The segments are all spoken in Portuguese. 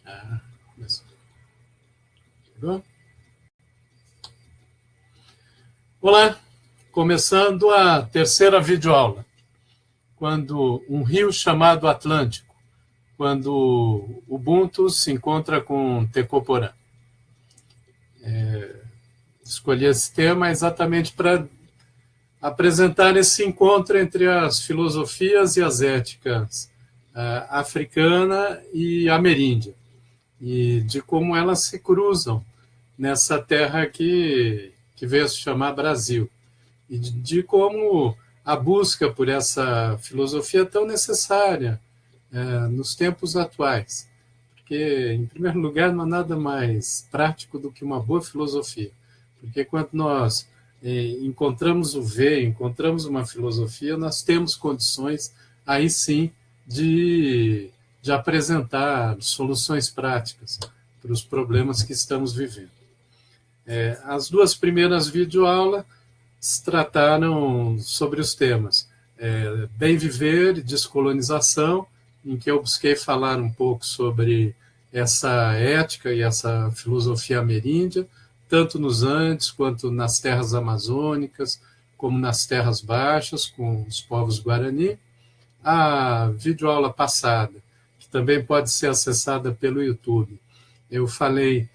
Ah, chegou? Olá, começando a terceira videoaula. Quando um rio chamado Atlântico, quando Ubuntu se encontra com Tecoporã. Escolhi esse tema exatamente para apresentar esse encontro entre as filosofias e as éticas africana e ameríndia, e de como elas se cruzam nessa terra que veio a se chamar Brasil, e de como a busca por essa filosofia é tão necessária nos tempos atuais. Porque, em primeiro lugar, não há nada mais prático do que uma boa filosofia. Porque quando nós encontramos o V, encontramos uma filosofia, nós temos condições, aí sim, de apresentar soluções práticas para os problemas que estamos vivendo. As duas primeiras videoaulas trataram sobre os temas Bem Viver e Descolonização, em que eu busquei falar um pouco sobre essa ética e essa filosofia ameríndia, tanto nos Andes quanto nas terras amazônicas, como nas terras baixas, com os povos Guarani. A videoaula passada, que também pode ser acessada pelo YouTube, eu falei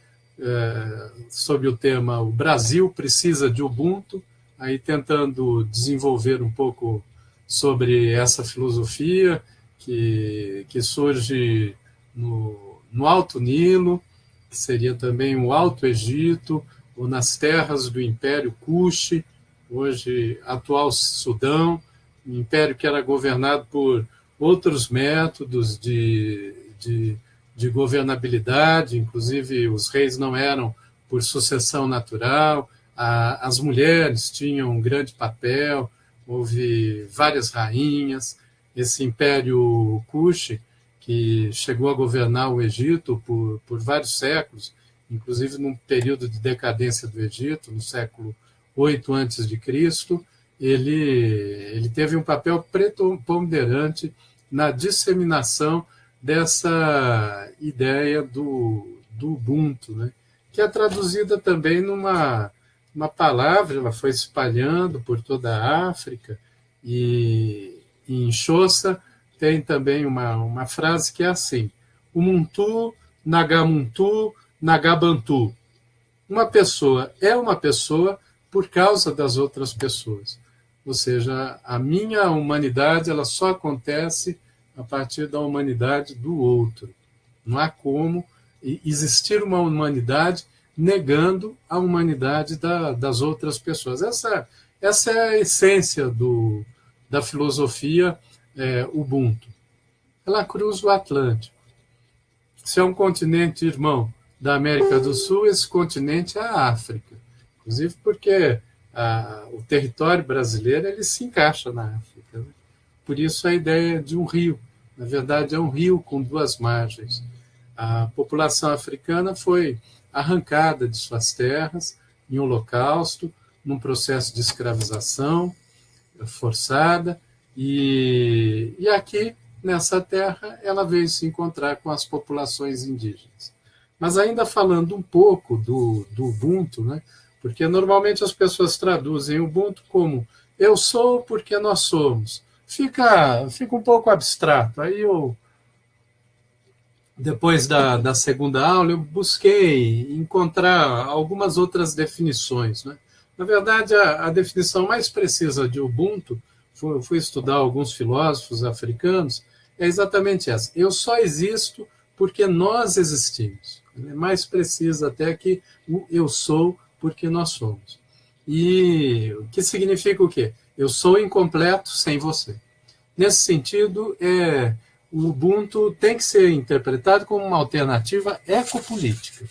sobre o tema O Brasil precisa de Ubuntu, aí tentando desenvolver um pouco sobre essa filosofia que surge no Alto Nilo, que seria também o Alto Egito, ou nas terras do Império Kush, hoje atual Sudão, um império que era governado por outros métodos de governabilidade, inclusive os reis não eram por sucessão natural, as mulheres tinham um grande papel, houve várias rainhas. Esse Império Kush, que chegou a governar o Egito por vários séculos, inclusive num período de decadência do Egito, no século 8 a.C., ele teve um papel preponderante na disseminação dessa ideia do Ubuntu, né? Que é traduzida também numa palavra, ela foi espalhando por toda a África, e em Xhosa tem também uma frase que é assim: Umuntu, Nagamuntu, Nagabantu. Uma pessoa é uma pessoa por causa das outras pessoas. Ou seja, a minha humanidade ela só acontece a partir da humanidade do outro. Não há como existir uma humanidade negando a humanidade das outras pessoas. Essa é a essência da filosofia Ubuntu. Ela cruza o Atlântico. Se é um continente irmão da América do Sul, esse continente é a África. Inclusive porque o território brasileiro ele se encaixa na África. Né? Por isso a ideia de um rio. Na verdade, é um rio com duas margens. A população africana foi arrancada de suas terras em holocausto, num processo de escravização forçada, e aqui, nessa terra, ela veio se encontrar com as populações indígenas. Mas ainda falando um pouco do Ubuntu, né? Porque normalmente as pessoas traduzem Ubuntu como eu sou porque nós somos. Fica um pouco abstrato. Aí depois da segunda aula, eu busquei encontrar algumas outras definições. Né? Na verdade, a definição mais precisa de Ubuntu, fui estudar alguns filósofos africanos, é exatamente essa. Eu só existo porque nós existimos. É mais precisa até que o eu sou porque nós somos. E o que significa o quê? Eu sou incompleto sem você. Nesse sentido, o Ubuntu tem que ser interpretado como uma alternativa ecopolítica.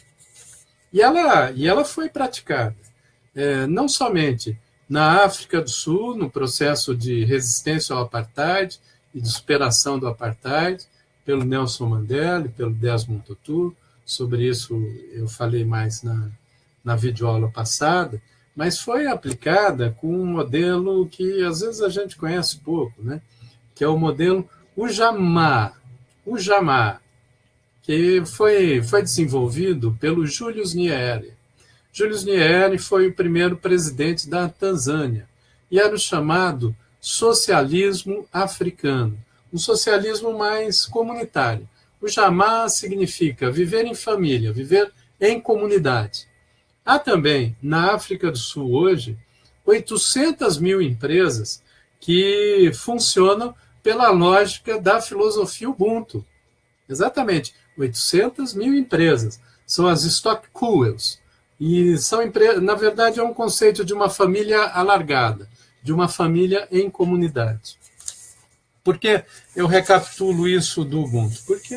E ela foi praticada, não somente na África do Sul, no processo de resistência ao apartheid e de superação do apartheid, pelo Nelson Mandela e pelo Desmond Tutu. Sobre isso eu falei mais na videoaula passada, mas foi aplicada com um modelo que às vezes a gente conhece pouco, né? Que é o modelo Ujamaa, que foi desenvolvido pelo Julius Nyerere. Julius Nyerere foi o primeiro presidente da Tanzânia e era o chamado socialismo africano, um socialismo mais comunitário. O Jamaa significa viver em família, viver em comunidade. Há também, na África do Sul hoje, 800 mil empresas que funcionam pela lógica da filosofia Ubuntu. Exatamente, 800 mil empresas. São as Stockwoods. E são na verdade, é um conceito de uma família alargada, de uma família em comunidade. Por que eu recapitulo isso do Ubuntu? Porque,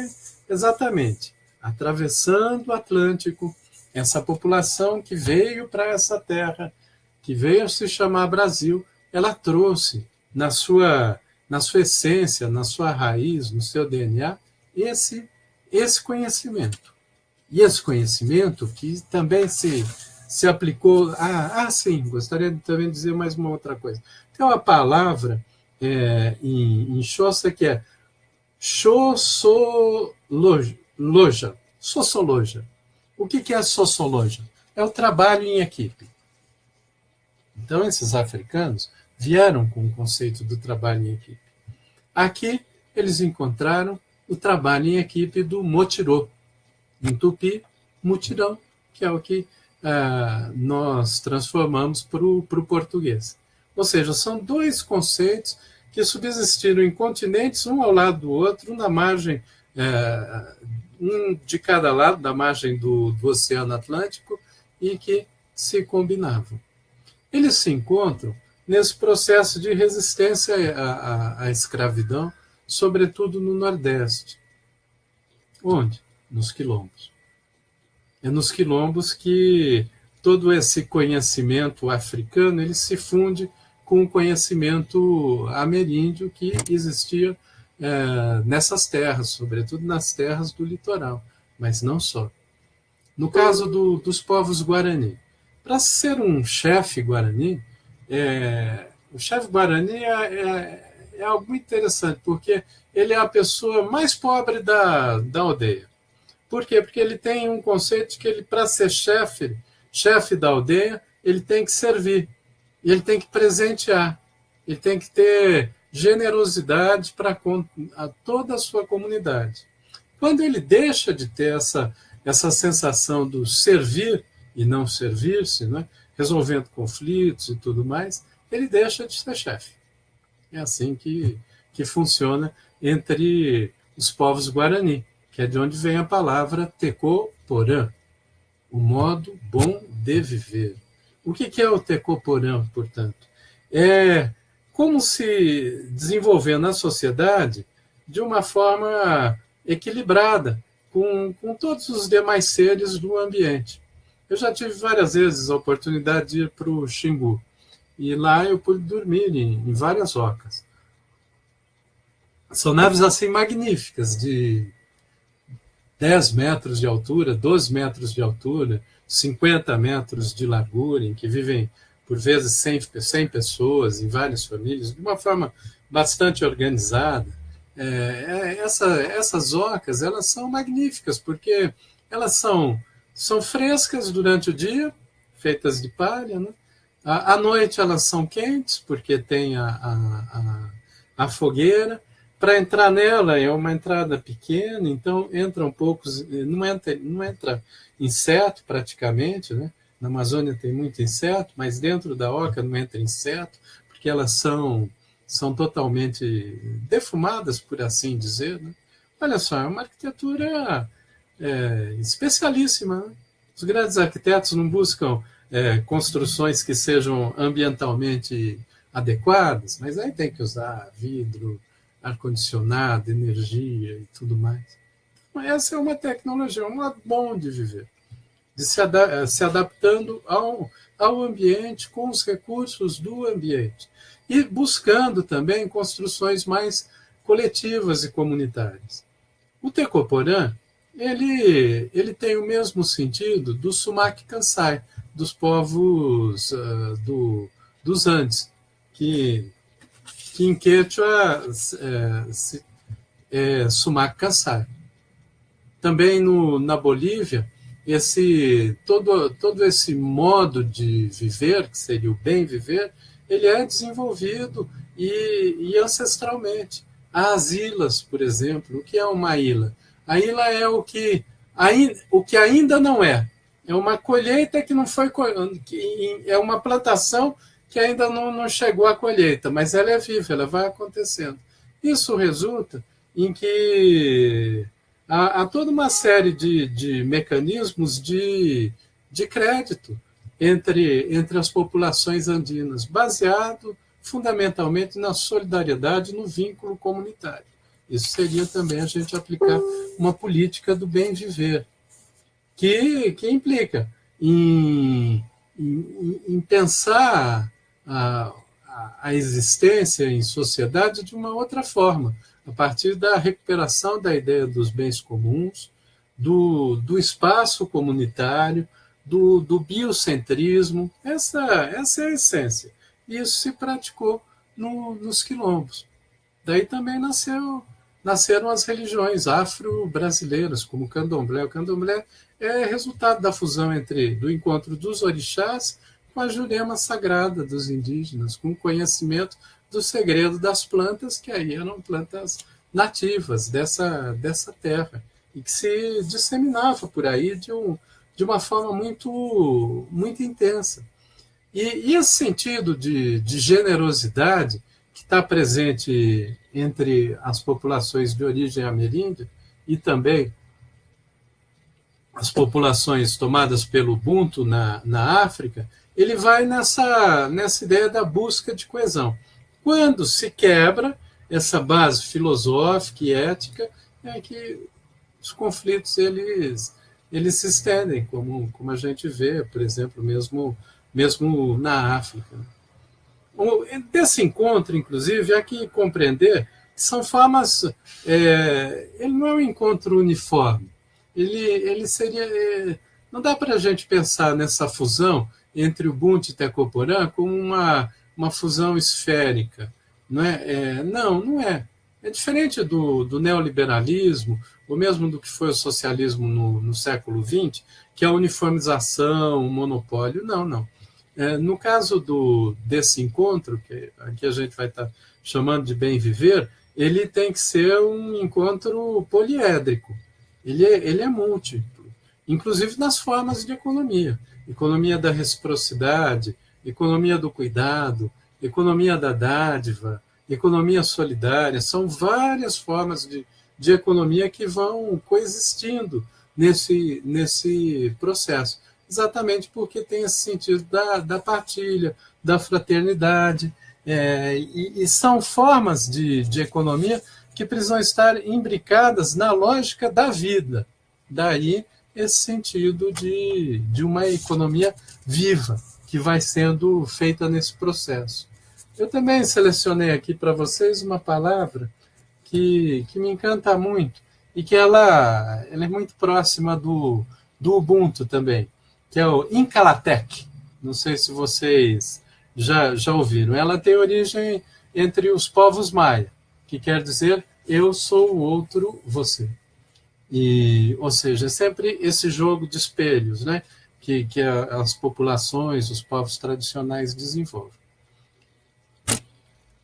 exatamente, atravessando o Atlântico, essa população que veio para essa terra, que veio se chamar Brasil, ela trouxe na sua essência, na sua raiz, no seu DNA, esse conhecimento. E esse conhecimento que também se aplicou... sim, gostaria de também dizer mais uma outra coisa. Tem uma palavra em Xhosa que é sociologia. Sociologia. O que é sociologia? É o trabalho em equipe. Então, esses africanos vieram com o conceito do trabalho em equipe. Aqui, eles encontraram o trabalho em equipe do motirô. Em tupi, mutirão, que é o que nós transformamos para o português. Ou seja, são dois conceitos que subsistiram em continentes, um ao lado do outro, na margem, um de cada lado, da margem do Oceano Atlântico, e que se combinavam. Eles se encontram nesse processo de resistência à escravidão, sobretudo no Nordeste. Onde? Nos quilombos. É nos quilombos que todo esse conhecimento africano ele se funde com o conhecimento ameríndio que existia nessas terras, sobretudo nas terras do litoral, mas não só. No caso dos povos Guarani, para ser um chefe Guarani, o chefe Guarani é algo muito interessante, porque ele é a pessoa mais pobre da aldeia. Por quê? Porque ele tem um conceito de que ele, para ser chefe da aldeia, ele tem que servir, e ele tem que presentear, ele tem que ter generosidade para toda a sua comunidade. Quando ele deixa de ter essa sensação do servir e não servir-se, né, resolvendo conflitos e tudo mais, ele deixa de ser chefe. É assim que funciona entre os povos Guarani, que é de onde vem a palavra Tecoporã, o modo bom de viver. O que é o Tecoporã, portanto? É como se desenvolver na sociedade de uma forma equilibrada com todos os demais seres do ambiente. Eu já tive várias vezes a oportunidade de ir para o Xingu, e lá eu pude dormir em várias ocas. São naves assim magníficas, de 10 metros de altura, 12 metros de altura, 50 metros de largura, em que vivem, por vezes, 100 pessoas em várias famílias, de uma forma bastante organizada. Essas ocas, elas são magníficas, porque elas são frescas durante o dia, feitas de palha, né? À noite elas são quentes, porque tem a fogueira. Para entrar nela é uma entrada pequena, então entram poucos, não entra inseto praticamente, né? Na Amazônia tem muito inseto, mas dentro da oca não entra inseto, porque elas são totalmente defumadas, por assim dizer, né? Olha só, é uma arquitetura especialíssima, né? Os grandes arquitetos não buscam construções que sejam ambientalmente adequadas, mas aí tem que usar vidro, ar-condicionado, energia e tudo mais. Essa é uma tecnologia, um modo bom de viver, de se adaptando ao ambiente, com os recursos do ambiente, e buscando também construções mais coletivas e comunitárias. O Tecoporã, ele tem o mesmo sentido do Sumac Kansai, dos povos dos Andes, que em Quechua é Sumac Kansai. também na Bolívia, todo esse modo de viver, que seria o bem viver, ele é desenvolvido e ancestralmente. As ilas, por exemplo, o que é uma ila? A ila é o que ainda não é. É uma colheita que não foi, é uma plantação que ainda não chegou à colheita, mas ela é viva, ela vai acontecendo. Isso resulta em que há toda uma série de mecanismos de crédito entre as populações andinas, baseado fundamentalmente na solidariedade, no vínculo comunitário. Isso seria também a gente aplicar uma política do bem viver, que implica em pensar a existência em sociedade de uma outra forma, a partir da recuperação da ideia dos bens comuns, do espaço comunitário, do biocentrismo. Essa é a essência. E isso se praticou nos quilombos. Daí também nasceram as religiões afro-brasileiras, como o candomblé. O candomblé é resultado da fusão do encontro dos orixás com a Jurema sagrada dos indígenas, com o conhecimento do segredo das plantas, que aí eram plantas nativas dessa terra, e que se disseminava por aí de uma forma muito, muito intensa. E esse sentido de generosidade que está presente entre as populações de origem ameríndia e também as populações tomadas pelo Ubuntu na África, ele vai nessa ideia da busca de coesão. Quando se quebra essa base filosófica e ética, é que os conflitos eles se estendem, como a gente vê, por exemplo, mesmo na África. Desse encontro, inclusive, há que compreender que são formas... ele não é um encontro uniforme. Ele seria... não dá para a gente pensar nessa fusão entre Ubuntu e Tecoporã como uma fusão esférica. Não é? Não é. É diferente do neoliberalismo, ou mesmo do que foi o socialismo no século XX, que é a uniformização, o monopólio. Não. No caso desse encontro, que aqui a gente vai estar chamando de bem viver, ele tem que ser um encontro poliédrico. Ele é múltiplo, inclusive nas formas de economia. Economia da reciprocidade, economia do cuidado, economia da dádiva, economia solidária. São várias formas de economia que vão coexistindo nesse processo. Exatamente porque tem esse sentido da partilha, da fraternidade, e são formas de economia que precisam estar imbricadas na lógica da vida. Daí esse sentido de uma economia viva, que vai sendo feita nesse processo. Eu também selecionei aqui para vocês uma palavra que me encanta muito, e que ela é muito próxima do Ubuntu também, que é o Incalatek. Não sei se vocês já ouviram. Ela tem origem entre os povos maia, que quer dizer eu sou o outro, você. Ou seja, é sempre esse jogo de espelhos, né, que as populações, os povos tradicionais desenvolvem.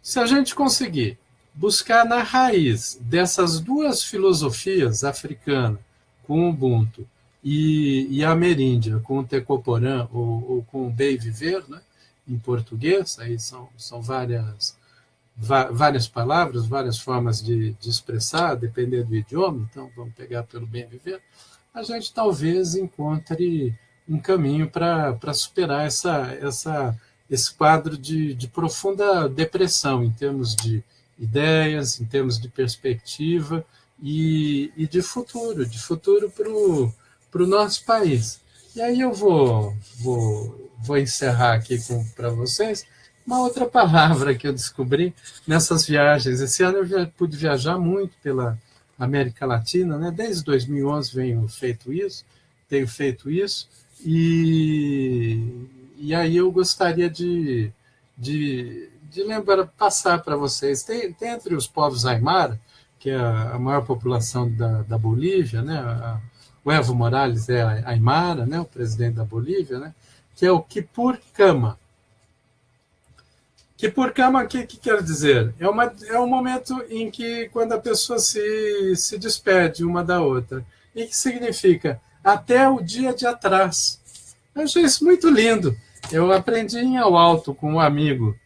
Se a gente conseguir buscar na raiz dessas duas filosofias, africana com o Ubuntu e a ameríndia com o Tecoporã ou com o bem viver, né, em português, aí são várias palavras, várias formas de expressar, dependendo do idioma, então vamos pegar pelo bem viver, a gente talvez encontre um caminho para superar esse quadro de profunda depressão em termos de ideias, em termos de perspectiva e de futuro para o nosso país. E aí eu vou encerrar aqui para vocês uma outra palavra que eu descobri nessas viagens. Esse ano eu já pude viajar muito pela América Latina, né? Desde 2011 tenho feito isso, e aí eu gostaria de lembrar, passar para vocês. Tem entre os povos Aymara, que é a maior população da Bolívia, né? O Evo Morales é a Aymara, né? O presidente da Bolívia, né? Que é o Quipur-Cama. Quipur-Cama, o que quer dizer? É um momento em que, quando a pessoa se despede uma da outra. E que significa até o dia de atrás. Eu achei isso muito lindo. Eu aprendi em Alto com um amigo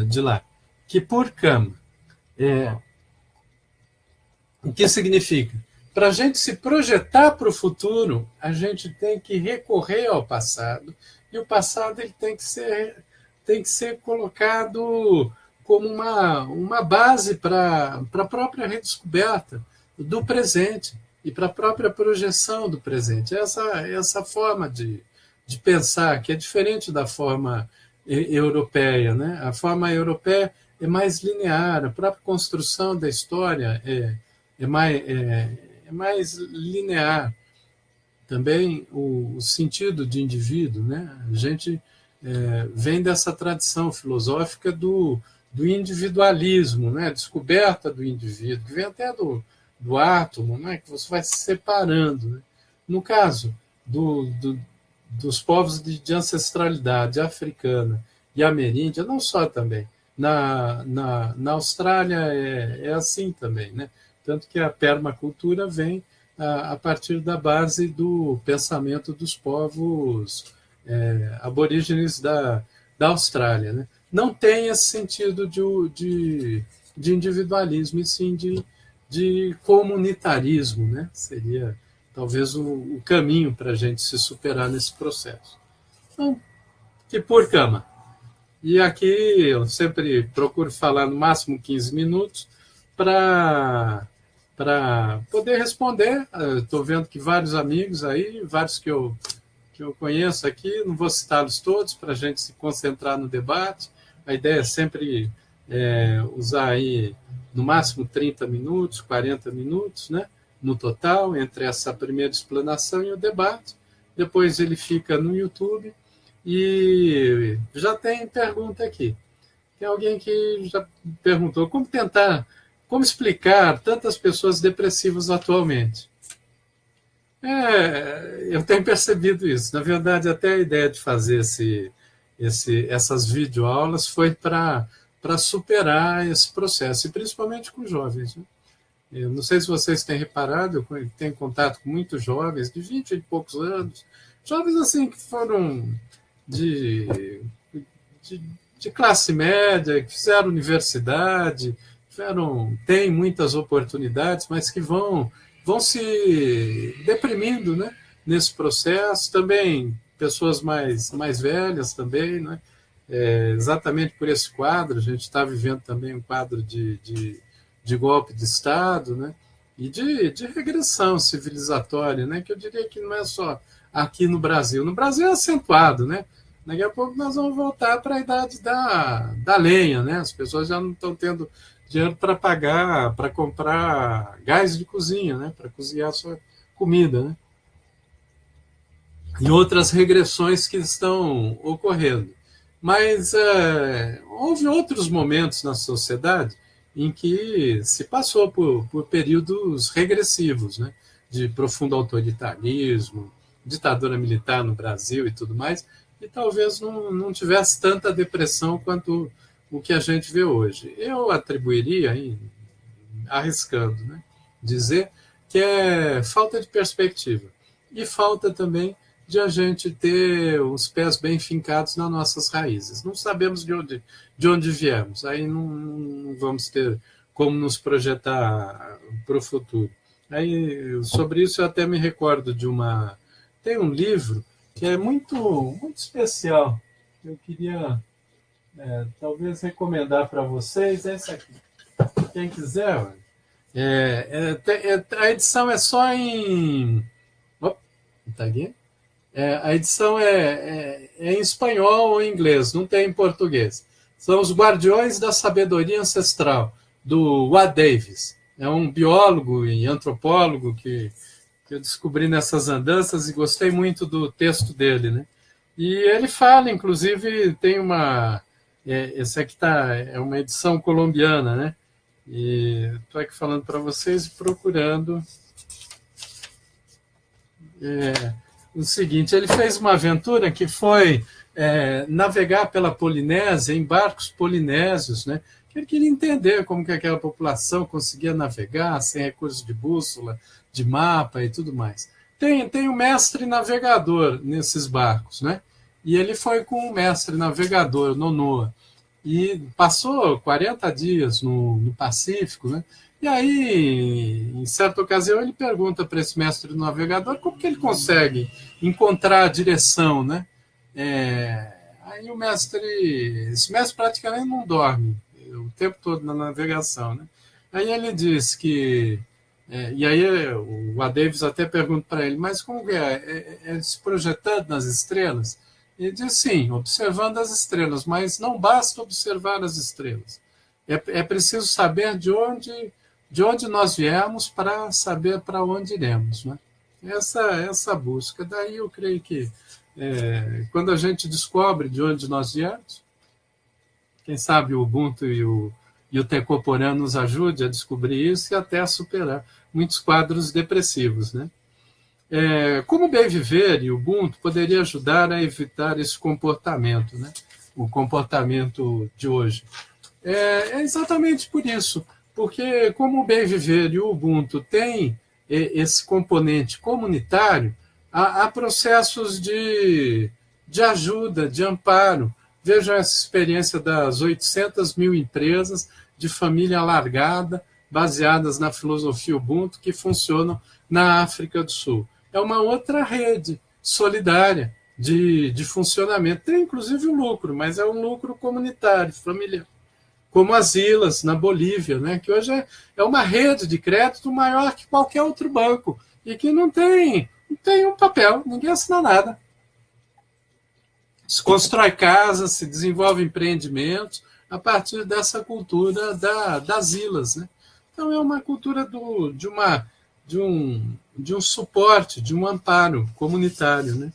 de lá. Quipur-Cama. O que significa? Para a gente se projetar para o futuro, a gente tem que recorrer ao passado. E o passado ele tem que ser colocado como uma base para a própria redescoberta do presente e para a própria projeção do presente. Essa forma de pensar, que é diferente da forma europeia, né? A forma europeia é mais linear, a própria construção da história é mais linear. Também o sentido de indivíduo, né? A gente vem dessa tradição filosófica do individualismo, né? Descoberta do indivíduo, que vem até do átomo, né? Que você vai se separando. Né? No caso dos povos de ancestralidade africana e ameríndia, não só também. Na Austrália é assim também, né? Tanto que a permacultura vem a partir da base do pensamento dos povos aborígenes da Austrália. Né? Não tem esse sentido de individualismo, e sim de comunitarismo. Né? Seria talvez o caminho para a gente se superar nesse processo. Então, Quipur-Cama. E aqui eu sempre procuro falar no máximo 15 minutos para poder responder. Estou vendo que vários amigos aí, vários que eu conheço aqui, não vou citá-los todos para a gente se concentrar no debate. A ideia é sempre usar aí no máximo 30 minutos, 40 minutos, né, no total, entre essa primeira explanação e o debate. Depois ele fica no YouTube e já tem pergunta aqui. Tem alguém que já perguntou como explicar tantas pessoas depressivas atualmente. Eu tenho percebido isso. Na verdade, até a ideia de fazer essas videoaulas foi para superar esse processo, e principalmente com jovens. Né? Eu não sei se vocês têm reparado, eu tenho contato com muitos jovens, de 20 e poucos anos, jovens assim que foram de classe média, que fizeram universidade, têm muitas oportunidades, mas que vão se deprimindo, né, nesse processo. Também pessoas mais velhas também, né, exatamente por esse quadro. A gente está vivendo também um quadro de golpe de Estado, né, e de regressão civilizatória, né, que eu diria que não é só aqui no Brasil. No Brasil é acentuado, né? Daqui a pouco nós vamos voltar para a idade da lenha, né? As pessoas já não estão tendo dinheiro para comprar gás de cozinha, né? Para cozinhar a sua comida, né? E outras regressões que estão ocorrendo. Mas houve outros momentos na sociedade em que se passou por períodos regressivos, né? De profundo autoritarismo, ditadura militar no Brasil e tudo mais, e talvez não tivesse tanta depressão quanto o que a gente vê hoje. Eu atribuiria, arriscando, né, dizer que é falta de perspectiva e falta também de a gente ter os pés bem fincados nas nossas raízes. Não sabemos de onde viemos, aí não vamos ter como nos projetar para o futuro. Aí, sobre isso, eu até me recordo tem um livro que é muito, muito especial. Eu queria talvez recomendar para vocês. Esse aqui. Quem quiser. A edição é só em... Tá aqui? A edição é em espanhol ou em inglês, não tem em português. São Os Guardiões da Sabedoria Ancestral, do Wade Davis. É um biólogo e antropólogo que eu descobri nessas andanças e gostei muito do texto dele, né? E ele fala, inclusive, tem esse aqui é uma edição colombiana, né? E estou aqui falando para vocês e procurando o seguinte: ele fez uma aventura que foi navegar pela Polinésia em barcos polinésios, né? Ele queria entender como que aquela população conseguia navegar sem recursos de bússola, de mapa e tudo mais. Tem um mestre navegador nesses barcos, né? E ele foi com o mestre navegador, Nonoa, e passou 40 dias no Pacífico, né? E aí, em certa ocasião, ele pergunta para esse mestre navegador como que ele consegue encontrar a direção, né? Aí esse mestre praticamente não dorme o tempo todo na navegação, né? Aí ele diz que, e aí o A. Davis até pergunta para ele, mas como que é se projetando nas estrelas? Ele diz sim, observando as estrelas, mas não basta observar as estrelas. É preciso saber de onde nós viemos para saber para onde iremos, né? Essa busca. Daí eu creio que quando a gente descobre de onde nós viemos, quem sabe o Ubuntu e o Tecoporã nos ajude a descobrir isso e até a superar muitos quadros depressivos, né? Como o bem viver e o Ubuntu poderia ajudar a evitar esse comportamento, né? O comportamento de hoje. É exatamente por isso, porque como o bem viver e o Ubuntu têm esse componente comunitário, há processos de ajuda, de amparo. Vejam essa experiência das 800 mil empresas de família alargada, baseadas na filosofia Ubuntu, que funcionam na África do Sul. É uma outra rede solidária de funcionamento. Tem, inclusive, o lucro, mas é um lucro comunitário, familiar. Como as Ilhas, na Bolívia, né, que hoje é uma rede de crédito maior que qualquer outro banco e que não tem um papel, ninguém assina nada. Se constrói casas, se desenvolve empreendimentos a partir dessa cultura das ilhas, né? Então é uma cultura de um suporte, de um amparo comunitário, né?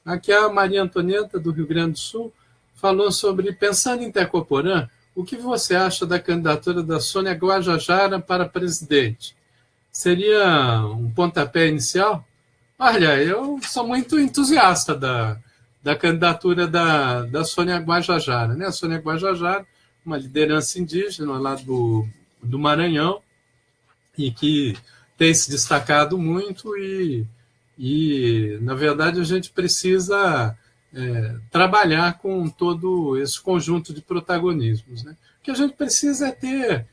Aqui a Maria Antonieta, do Rio Grande do Sul, falou sobre, pensando em Tecoporã, o que você acha da candidatura da Sônia Guajajara para presidente? Seria um pontapé inicial? Olha, eu sou muito entusiasta da candidatura da Sônia Guajajara, né? A Sônia Guajajara, uma liderança indígena lá do Maranhão, e que tem se destacado muito e na verdade, a gente precisa trabalhar com todo esse conjunto de protagonismos, né? O que a gente precisa é ter,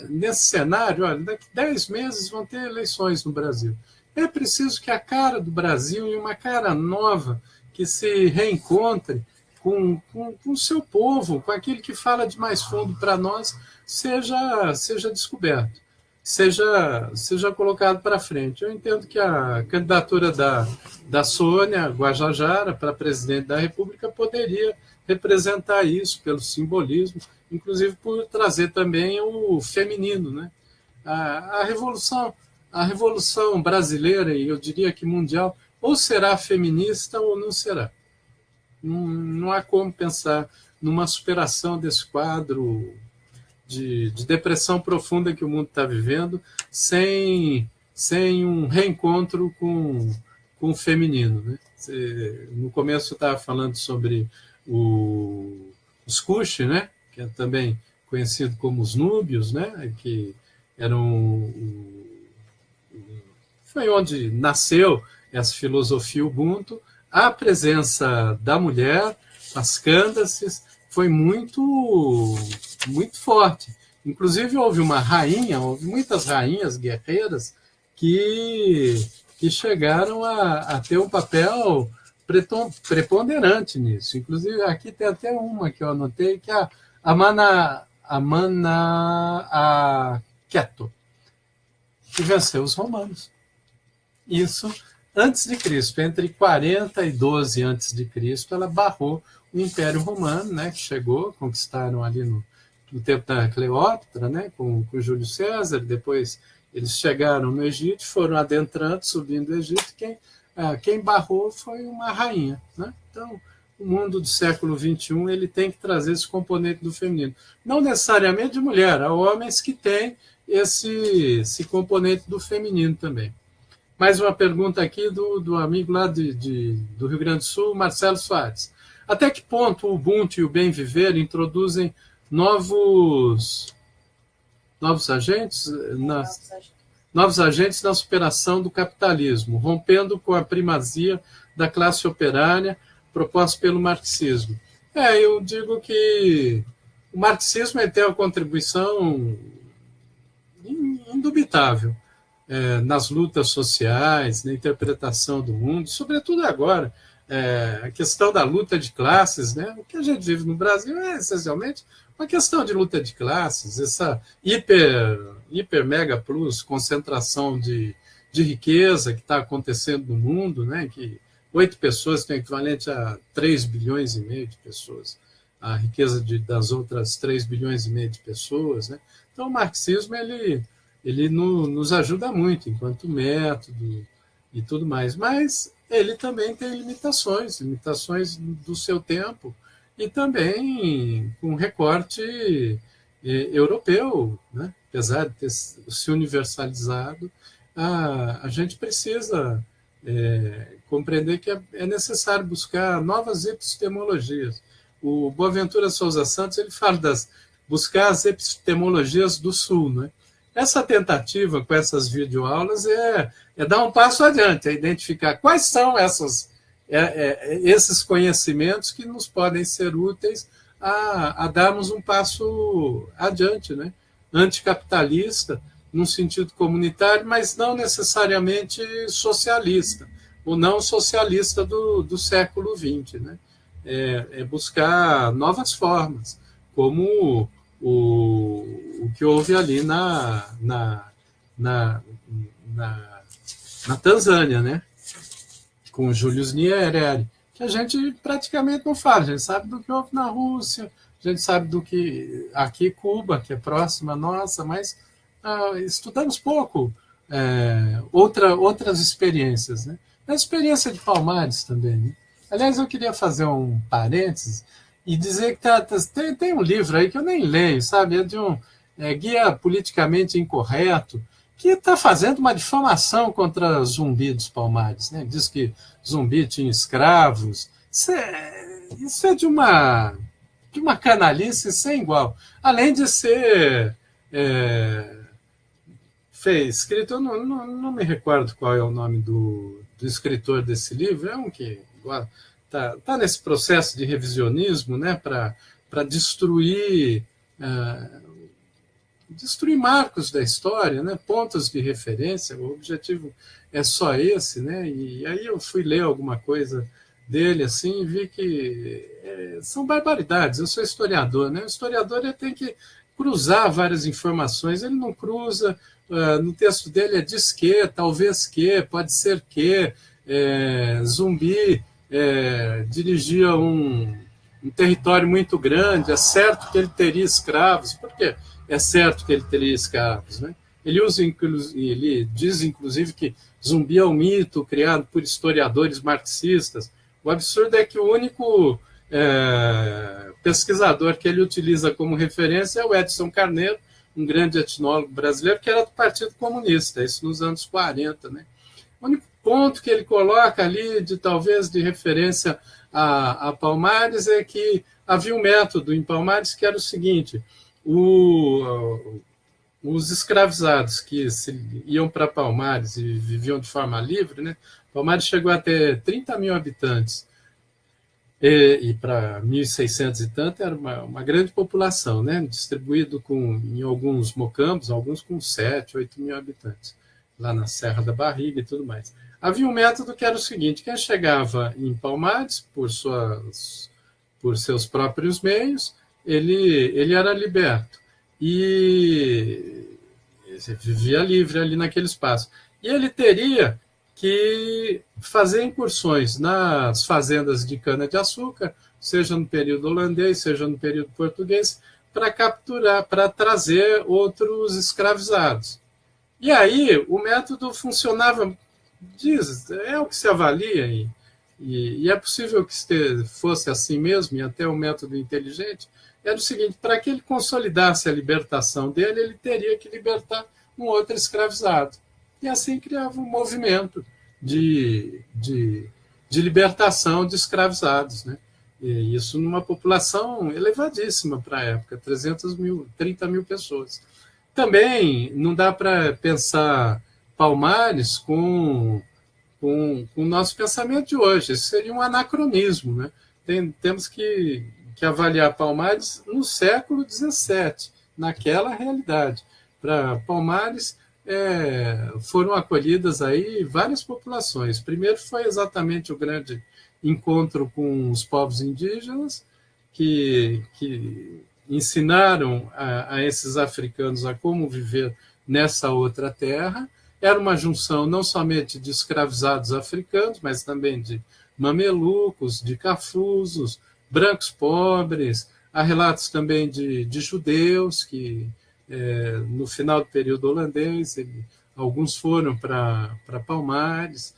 nesse cenário, olha, daqui 10 meses vão ter eleições no Brasil. É preciso que a cara do Brasil e uma cara nova que se reencontre com o seu povo, com aquele que fala de mais fundo para nós, seja descoberto, seja colocado para frente. Eu entendo que a candidatura da Sônia Guajajara para presidente da República poderia representar isso pelo simbolismo, inclusive por trazer também o feminino, né? A revolução brasileira, e eu diria que mundial, ou será feminista ou não será. Não há como pensar numa superação desse quadro de depressão profunda que o mundo está vivendo sem um reencontro com o feminino, né? No começo eu estava falando sobre os Kush, né? Que é também conhecido como os núbios, né? Que eram foi onde nasceu essa filosofia Ubuntu. A presença da mulher, as Candaces, foi muito forte. Inclusive, houve muitas rainhas guerreiras que chegaram a ter um papel preponderante nisso. Inclusive, aqui tem até uma que eu anotei, que é a Keto, que venceu os romanos. Isso antes de Cristo, entre 40 e 12 antes de Cristo, ela barrou o Império Romano, né, que chegou, conquistaram ali no tempo da Cleópatra, né, com Júlio César. Depois eles chegaram no Egito, foram adentrando, subindo o Egito. Quem barrou foi uma rainha, né? Então, o mundo do século XXI ele tem que trazer esse componente do feminino. Não necessariamente de mulher, há homens que têm esse componente do feminino também. Mais uma pergunta aqui do amigo lá do Rio Grande do Sul, Marcelo Soares. Até que ponto o Ubuntu e o Bem Viver introduzem novos agentes na superação do capitalismo, rompendo com a primazia da classe operária proposta pelo marxismo? Eu digo que o marxismo tem uma contribuição indubitável nas lutas sociais, na interpretação do mundo, sobretudo agora, a questão da luta de classes, né? O que a gente vive no Brasil é essencialmente uma questão de luta de classes, essa hiper mega plus concentração de riqueza que está acontecendo no mundo, né? Que 8 pessoas tem equivalente a 3 bilhões e meio de pessoas, a riqueza das outras 3 bilhões e meio de pessoas, né? Então o marxismo ele nos ajuda muito enquanto método e tudo mais, mas ele também tem limitações do seu tempo e também com recorte europeu, né? Apesar de ter se universalizado, a gente precisa compreender que é necessário buscar novas epistemologias. O Boaventura Souza Santos ele fala buscar as epistemologias do Sul, né? Essa tentativa com essas videoaulas é dar um passo adiante, é identificar quais são esses conhecimentos que nos podem ser úteis a darmos um passo adiante, né? Anticapitalista, num sentido comunitário, mas não necessariamente socialista, ou não socialista do século XX, né? Buscar novas formas, como o que houve ali na Tanzânia, né? Com o Julius Nyerere, que a gente praticamente não fala, a gente sabe do que houve na Rússia, a gente sabe do que aqui Cuba, que é próxima nossa, mas estudamos pouco outras experiências, né? A experiência de Palmares também, né? Aliás, eu queria fazer um parênteses e dizer que tem um livro aí que eu nem leio, sabe? É de um guia politicamente incorreto que está fazendo uma difamação contra Zumbi dos Palmares, né? Diz que Zumbi tinha escravos. Isso é de uma canalice sem igual. Além de ser escrito, eu não me recordo qual é o nome do escritor desse livro, é um que está nesse processo de revisionismo, né, para destruir marcos da história, né, pontos de referência. O objetivo é só esse, né? E aí eu fui ler alguma coisa dele assim e vi que são barbaridades. Eu sou historiador, né? O historiador ele tem que cruzar várias informações. Ele não cruza. No texto dele diz que, talvez que, pode ser que Zumbi dirigia um território muito grande, é certo que ele teria escravos. Por quê? É certo que ele teria escravos, né? Ele diz, inclusive, que Zumbi é um mito criado por historiadores marxistas. O absurdo é que o único pesquisador que ele utiliza como referência é o Edson Carneiro, um grande etnólogo brasileiro, que era do Partido Comunista, isso nos anos 40. Né? O único ponto que ele coloca ali, talvez de referência a Palmares, é que havia um método em Palmares que era o seguinte: os escravizados que iam para Palmares e viviam de forma livre, né? Palmares chegou a ter 30 mil habitantes, e para 1.600 e tanto era uma grande população, né? Distribuído em alguns mocambos, alguns com 7, 8 mil habitantes, lá na Serra da Barriga e tudo mais. Havia um método que era o seguinte: quem chegava em Palmares por seus próprios meios, ele era liberto e vivia livre ali naquele espaço. E ele teria que fazer incursões nas fazendas de cana-de-açúcar, seja no período holandês, seja no período português, para capturar, para trazer outros escravizados. E aí o método funcionava, é o que se avalia e é possível que fosse assim mesmo, e até um método inteligente, era o seguinte: para que ele consolidasse a libertação dele, ele teria que libertar um outro escravizado. E assim criava um movimento de libertação de escravizados, né? E isso numa população elevadíssima para a época, 30 mil pessoas. Também não dá para pensar Palmares com o nosso pensamento de hoje. Isso seria um anacronismo, né? Temos que avaliar Palmares no século XVII, naquela realidade. Para Palmares foram acolhidas aí várias populações. Primeiro foi exatamente o grande encontro com os povos indígenas, que ensinaram a esses africanos a como viver nessa outra terra. Era uma junção não somente de escravizados africanos, mas também de mamelucos, de cafusos, brancos pobres. Há relatos também de judeus que, no final do período holandês, alguns foram para Palmares.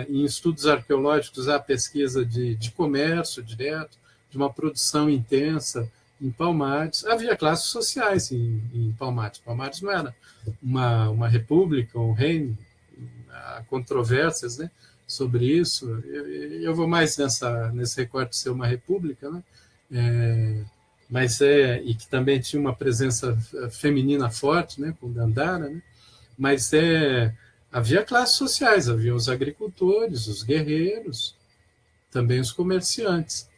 Em estudos arqueológicos há pesquisa de comércio direto, de uma produção intensa em Palmares. Havia classes sociais em Palmares. Palmares não era uma república, um reino. Há controvérsias, né, sobre isso. Eu vou mais nesse recorte de ser uma república, né? E que também tinha uma presença feminina forte, né, com Dandara, né? Mas havia classes sociais, havia os agricultores, os guerreiros, também os comerciantes.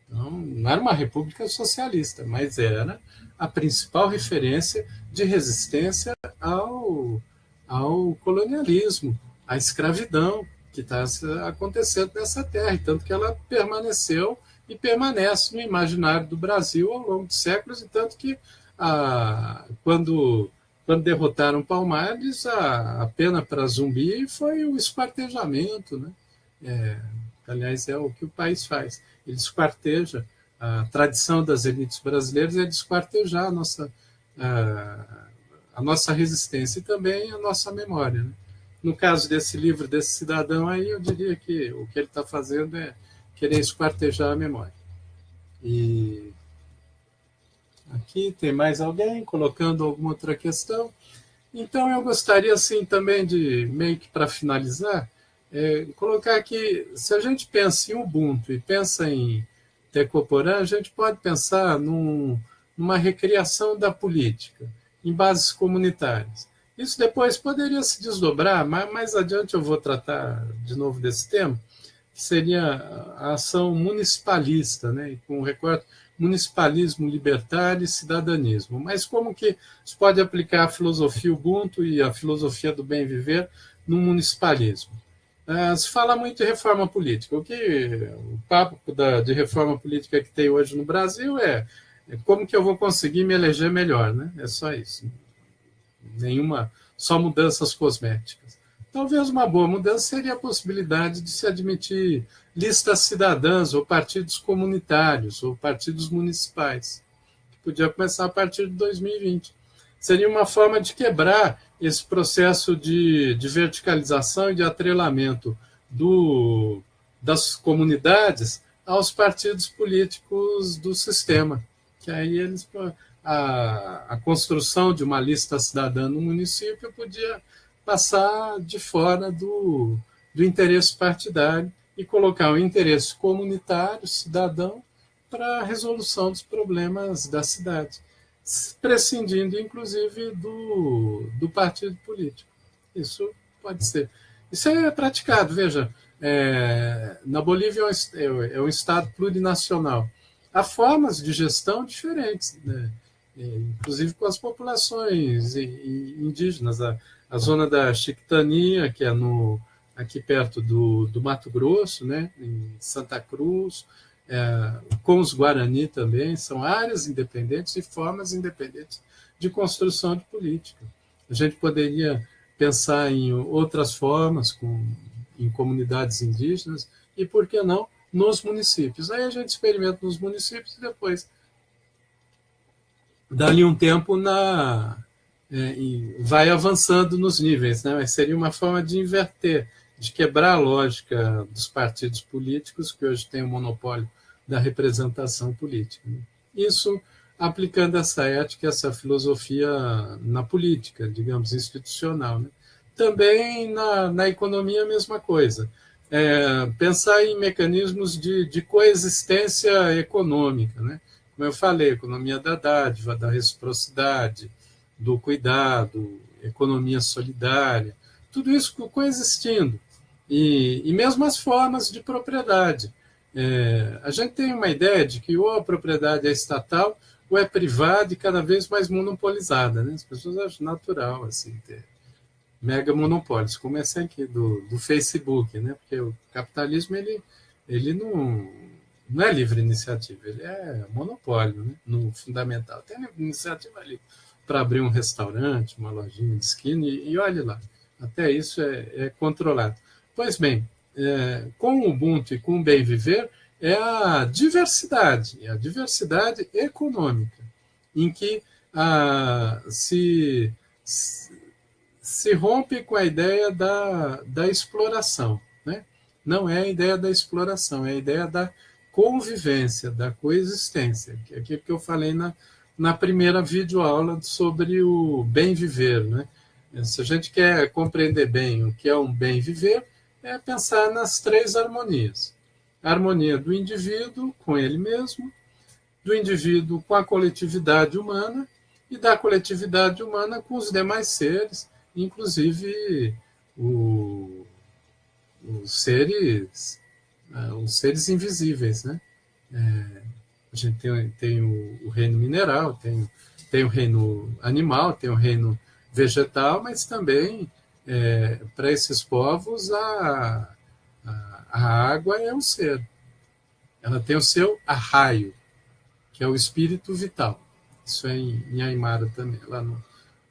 Então, não era uma república socialista, mas era a principal referência de resistência ao colonialismo, à escravidão que está acontecendo nessa terra, e tanto que ela permaneceu e permanece no imaginário do Brasil ao longo de séculos, e tanto que quando derrotaram Palmares, a pena para Zumbi foi o esquartejamento, né? Aliás, é o que o país faz. Ele esquarteja. A tradição das elites brasileiras é de esquartejar a nossa resistência e também a nossa memória, né? No caso desse livro, desse cidadão aí, eu diria que o que ele está fazendo é querer esquartejar a memória. E aqui tem mais alguém colocando alguma outra questão. Então, eu gostaria, assim, também de, meio que para finalizar, colocar aqui, se a gente pensa em Ubuntu e pensa em Tecoporã, a gente pode pensar numa recriação da política, em bases comunitárias. Isso depois poderia se desdobrar, mas mais adiante eu vou tratar de novo desse tema, que seria a ação municipalista, né, com o recorte municipalismo libertário e cidadanismo. Mas como que se pode aplicar a filosofia Ubuntu e a filosofia do bem viver no municipalismo? Se fala muito de reforma política. O papo de reforma política que tem hoje no Brasil é como que eu vou conseguir me eleger melhor, né? É só isso. Só mudanças cosméticas. Talvez uma boa mudança seria a possibilidade de se admitir listas cidadãs ou partidos comunitários ou partidos municipais, que podia começar a partir de 2020. Seria uma forma de quebrar esse processo de verticalização e de atrelamento das comunidades aos partidos políticos do sistema, que aí a construção de uma lista cidadã no município podia passar de fora do interesse partidário e colocar o interesse comunitário, cidadão, para a resolução dos problemas da cidade, prescindindo, inclusive, do partido político. Isso pode ser. Isso é praticado, veja, na Bolívia é um Estado plurinacional. Há formas de gestão diferentes, né? Inclusive com as populações indígenas. A zona da Chiquitania, que é aqui perto do Mato Grosso, né, em Santa Cruz, com os Guarani também, são áreas independentes e formas independentes de construção de política. A gente poderia pensar em outras formas, em comunidades indígenas, e, por que não, nos municípios. Aí a gente experimenta nos municípios e depois, dali um tempo, vai avançando nos níveis, né? Mas seria uma forma de inverter de quebrar a lógica dos partidos políticos, que hoje têm o monopólio da representação política. Isso aplicando essa ética, essa filosofia na política, digamos, institucional. Né? Também na economia, a mesma coisa. Pensar em mecanismos de coexistência econômica, né? Como eu falei, economia da dádiva, da reciprocidade, do cuidado, economia solidária, tudo isso coexistindo. E mesmo as formas de propriedade. A gente tem uma ideia de que ou a propriedade é estatal ou é privada e cada vez mais monopolizada. Né? As pessoas acham natural assim, ter mega monopólios, como esse aqui do Facebook, né? Porque o capitalismo ele não é livre iniciativa, ele é monopólio, né? No fundamental. Tem iniciativa ali para abrir um restaurante, uma lojinha de esquina, e olhe lá, até isso é controlado. Pois bem, com o Ubuntu e com o Bem Viver, é a diversidade econômica, em que se rompe com a ideia da exploração. Né? Não é a ideia da exploração, é a ideia da convivência, da coexistência, que é aquilo que eu falei na primeira videoaula sobre o bem viver. Né? Se a gente quer compreender bem o que é um bem viver, é pensar nas três harmonias. A harmonia do indivíduo com ele mesmo, do indivíduo com a coletividade humana e da coletividade humana com os demais seres, inclusive os seres invisíveis. Né? A gente tem o reino mineral, tem o reino animal, tem o reino vegetal, mas também, para esses povos, a água é um ser. Ela tem o seu arraio, que é o espírito vital. Isso é em Aimara também, lá no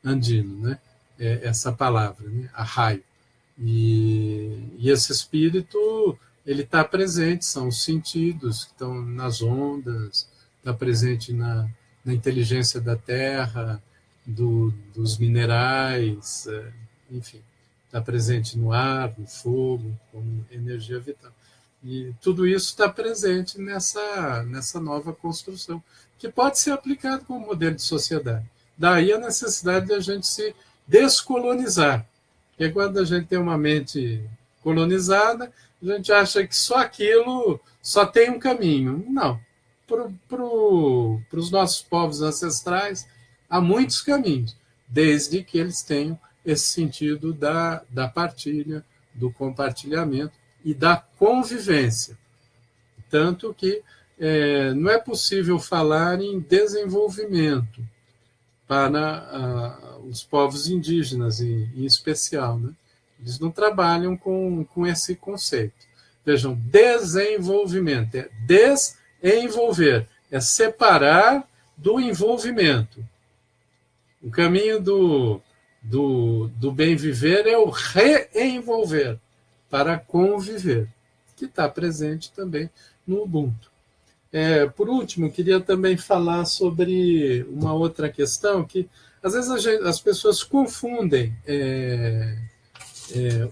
andino, né? Essa palavra, né? Arraio. E esse espírito, ele está presente, são os sentidos que estão nas ondas, está presente na inteligência da terra, dos minerais, enfim, está presente no ar, no fogo, como energia vital. E tudo isso está presente nessa nova construção, que pode ser aplicado como modelo de sociedade. Daí a necessidade de a gente se descolonizar. Porque quando a gente tem uma mente colonizada, a gente acha que só aquilo só tem um caminho. Não. Para os nossos povos ancestrais, há muitos caminhos, desde que eles tenham esse sentido da partilha, do compartilhamento e da convivência. Tanto que não é possível falar em desenvolvimento para os povos indígenas, em especial. Né? Eles não trabalham com esse conceito. Vejam, desenvolvimento é desenvolver, é separar do envolvimento. O caminho do bem viver é o reenvolver, para conviver, que está presente também no Ubuntu. Por último, queria também falar sobre uma outra questão que, às vezes, as pessoas confundem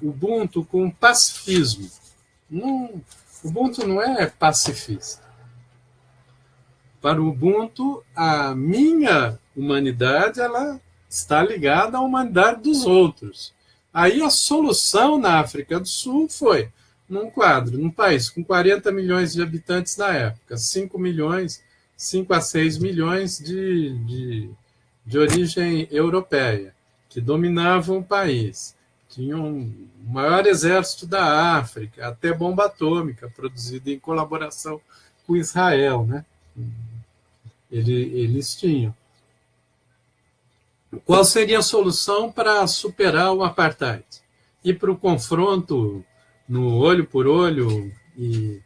Ubuntu com pacifismo. Ubuntu não é pacifista. Para o Ubuntu, a minha humanidade ela está ligada à humanidade dos outros. Aí a solução na África do Sul foi, num país com 40 milhões de habitantes na época, 5 a 6 milhões de origem europeia, que dominavam o país. Tinham o maior exército da África, até bomba atômica, produzida em colaboração com Israel. Né? Eles tinham. Qual seria a solução para superar o apartheid? Ir para o confronto no olho por olho e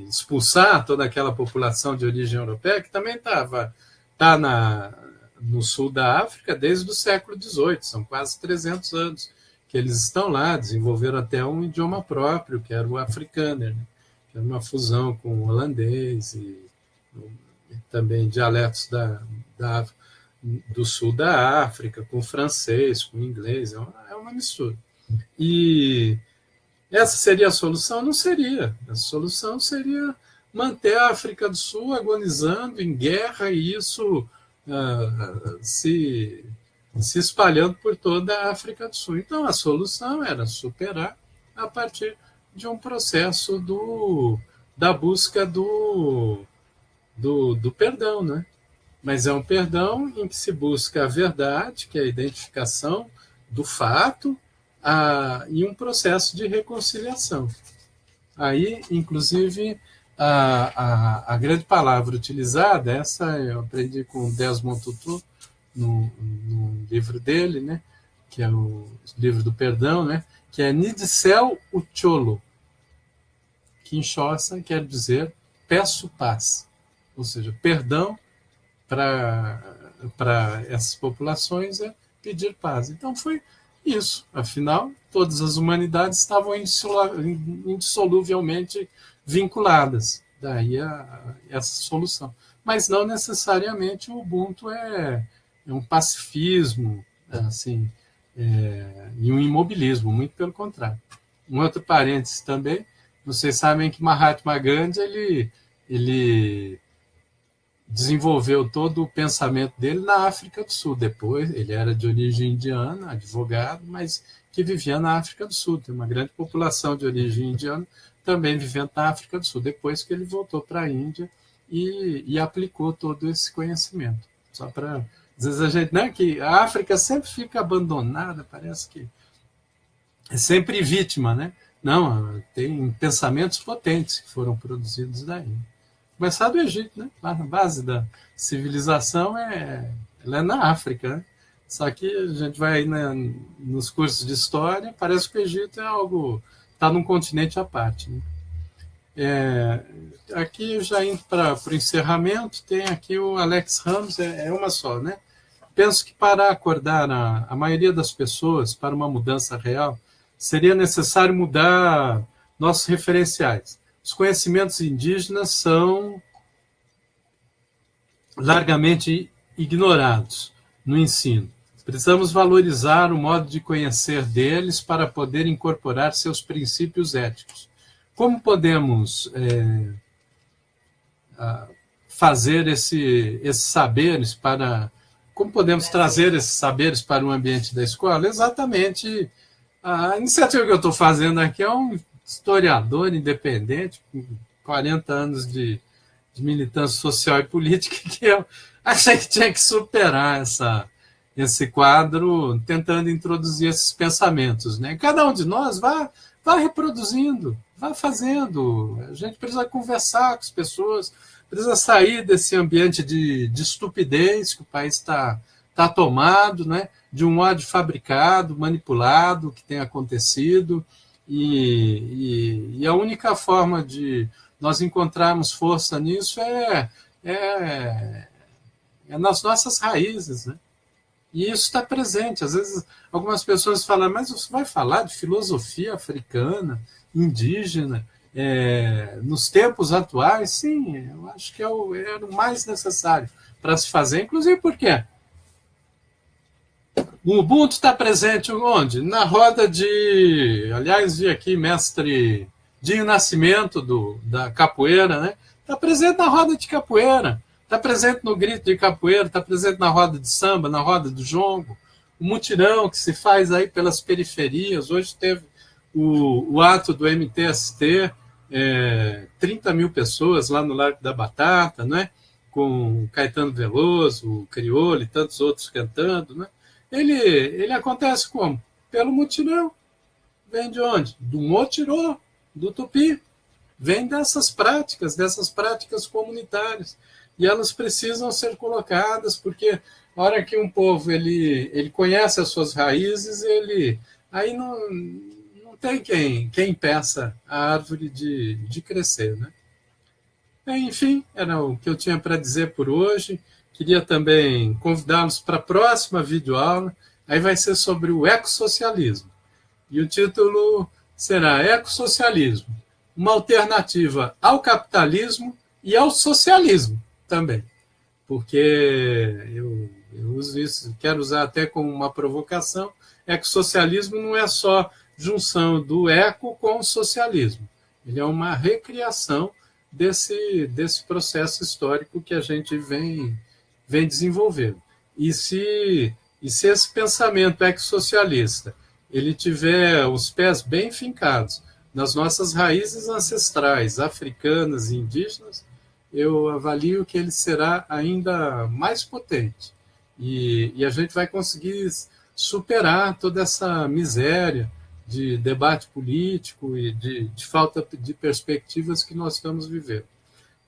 expulsar toda aquela população de origem europeia, que também está no sul da África desde o século XVIII, são quase 300 anos que eles estão lá, desenvolveram até um idioma próprio, que era o afrikaner, né? Que era uma fusão com o holandês e também dialetos do sul da África, com francês, com inglês, é uma mistura. E Essa seria a solução? Não seria. A solução seria manter a África do Sul agonizando em guerra e isso se espalhando por toda a África do Sul. Então, a solução era superar a partir de um processo da busca do perdão, né? Mas é um perdão em que se busca a verdade, que é a identificação do fato, e um processo de reconciliação. Aí, inclusive, a grande palavra utilizada, essa eu aprendi com Desmond Tutu, no livro dele, né, que é o livro do perdão, né, que é Nidicel Ucholo, que em Xhosa quer dizer peço paz, ou seja, perdão para essas populações é pedir paz. Então foi isso. Afinal, todas as humanidades estavam indissoluvelmente vinculadas. Daí essa solução. Mas não necessariamente o Ubuntu é um pacifismo, assim, e um imobilismo, muito pelo contrário. Um outro parênteses também, vocês sabem que Mahatma Gandhi ele desenvolveu todo o pensamento dele na África do Sul. Depois, ele era de origem indiana, advogado, mas que vivia na África do Sul. Tem uma grande população de origem indiana também vivendo na África do Sul, depois que ele voltou para a Índia e aplicou todo esse conhecimento. Só para, às vezes a gente, né, que a África sempre fica abandonada, parece que é sempre vítima, né? Não, tem pensamentos potentes que foram produzidos daí. Começar do Egito, né? Lá na base da civilização ela é na África, né? Só que a gente vai, né, nos cursos de história, parece que o Egito é algo, está num continente à parte, né? Aqui, já indo para o encerramento, tem aqui o Alex Ramos, é uma só, né? Penso que para acordar a maioria das pessoas para uma mudança real, seria necessário mudar nossos referenciais. Os conhecimentos indígenas são largamente ignorados no ensino. Precisamos valorizar o modo de conhecer deles para poder incorporar seus princípios éticos. Como podemos fazer esses saberes para... Como podemos trazer esses saberes para o ambiente da escola? Exatamente. A iniciativa que eu estou fazendo aqui é um historiador independente, com 40 anos de militância social e política, que eu achei que tinha que superar esse quadro, tentando introduzir esses pensamentos, né? Cada um de nós vai reproduzindo, vai fazendo. A gente precisa conversar com as pessoas, precisa sair desse ambiente de estupidez que o país está tomado, né? De um ódio fabricado, manipulado, que tem acontecido, e a única forma de nós encontrarmos força nisso é nas nossas raízes, né? E isso está presente. Às vezes, algumas pessoas falam, mas você vai falar de filosofia africana, indígena, nos tempos atuais? Sim, eu acho que era o mais necessário para se fazer, inclusive porque o Ubuntu está presente onde? Na roda de... Aliás, vi aqui mestre Dinho Nascimento da capoeira, né? Está presente na roda de capoeira, está presente no grito de capoeira, está presente na roda de samba, na roda do jongo, o mutirão que se faz aí pelas periferias. Hoje teve o ato do MTST, 30 mil pessoas lá no Largo da Batata, né? Com Caetano Veloso, o Criolo e tantos outros cantando, né? Ele acontece como? Pelo mutirão. Vem de onde? Do motirô, do tupi. Vem dessas práticas comunitárias. E elas precisam ser colocadas, porque a hora que um povo ele conhece as suas raízes, aí não tem quem impeça a árvore de crescer, né? Enfim, era o que eu tinha para dizer por hoje. Queria também convidá-los para a próxima videoaula. Aí vai ser sobre o ecossocialismo. E o título será Ecossocialismo, uma alternativa ao capitalismo e ao socialismo também. Porque eu uso isso, quero usar até como uma provocação. Ecossocialismo não é só junção do eco com o socialismo. Ele é uma recriação desse processo histórico que a gente vem desenvolvendo. E se esse pensamento ex-socialista ele tiver os pés bem fincados nas nossas raízes ancestrais, africanas e indígenas, eu avalio que ele será ainda mais potente. E a gente vai conseguir superar toda essa miséria de debate político e de falta de perspectivas que nós estamos vivendo.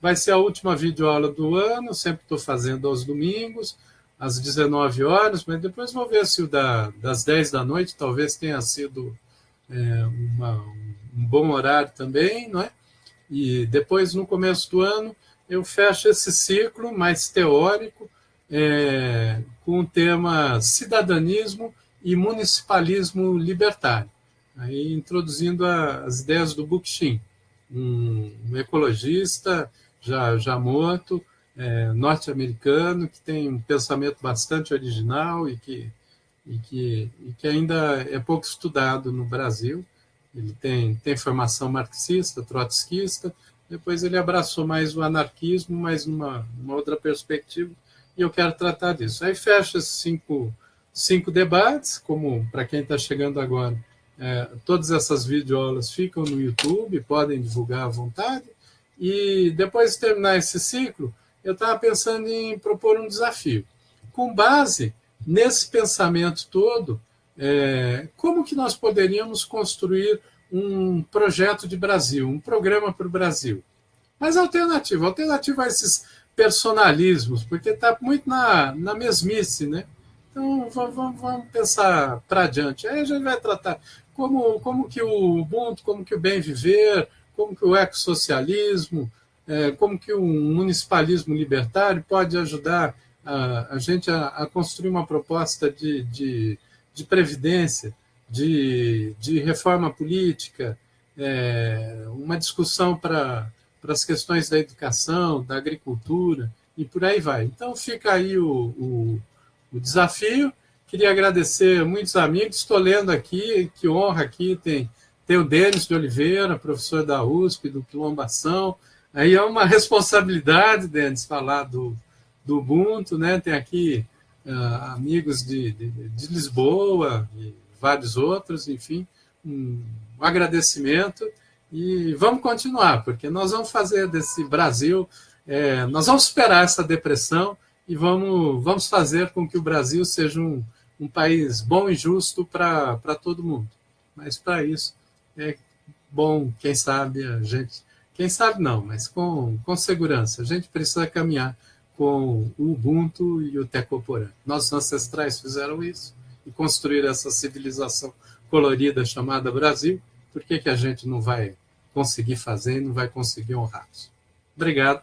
Vai ser a última videoaula do ano, sempre estou fazendo aos domingos, às 19 horas, mas depois vou ver se o das 10 da noite talvez tenha sido um bom horário também, não é? E depois, no começo do ano, eu fecho esse ciclo mais teórico com o tema cidadanismo e municipalismo libertário, aí introduzindo as ideias do Bookchin, um ecologista já morto, norte-americano, que tem um pensamento bastante original e que ainda é pouco estudado no Brasil. Ele tem formação marxista, trotskista, depois ele abraçou mais o anarquismo, mas numa outra perspectiva, e eu quero tratar disso. Aí fecha esses cinco debates, como para quem está chegando agora, todas essas videoaulas ficam no YouTube, podem divulgar à vontade, e depois de terminar esse ciclo, eu estava pensando em propor um desafio. Com base nesse pensamento todo, como que nós poderíamos construir um projeto de Brasil, um programa para o Brasil? Mas alternativa a esses personalismos, porque está muito na mesmice, né? Então, vamos pensar para adiante. Aí a gente vai tratar como que o Ubuntu, como que o bem viver, como que o ecossocialismo, como que o municipalismo libertário pode ajudar a gente a construir uma proposta de previdência, de reforma política, uma discussão para as questões da educação, da agricultura, e por aí vai. Então, fica aí o desafio. Queria agradecer muitos amigos. Estou lendo aqui, que honra aqui, tem o Denis de Oliveira, professor da USP, do Quilombação. Aí é uma responsabilidade, Denis, falar do Ubuntu, né? Tem aqui amigos de Lisboa e vários outros, enfim, um agradecimento. E vamos continuar, porque nós vamos fazer desse Brasil, nós vamos superar essa depressão e vamos fazer com que o Brasil seja um país bom e justo para todo mundo. Mas para isso é bom, quem sabe a gente, quem sabe não, mas com segurança, a gente precisa caminhar com o Ubuntu e o Tecoporã. Nossos ancestrais fizeram isso e construíram essa civilização colorida chamada Brasil. Por que a gente não vai conseguir fazer e não vai conseguir honrá-los? Obrigado.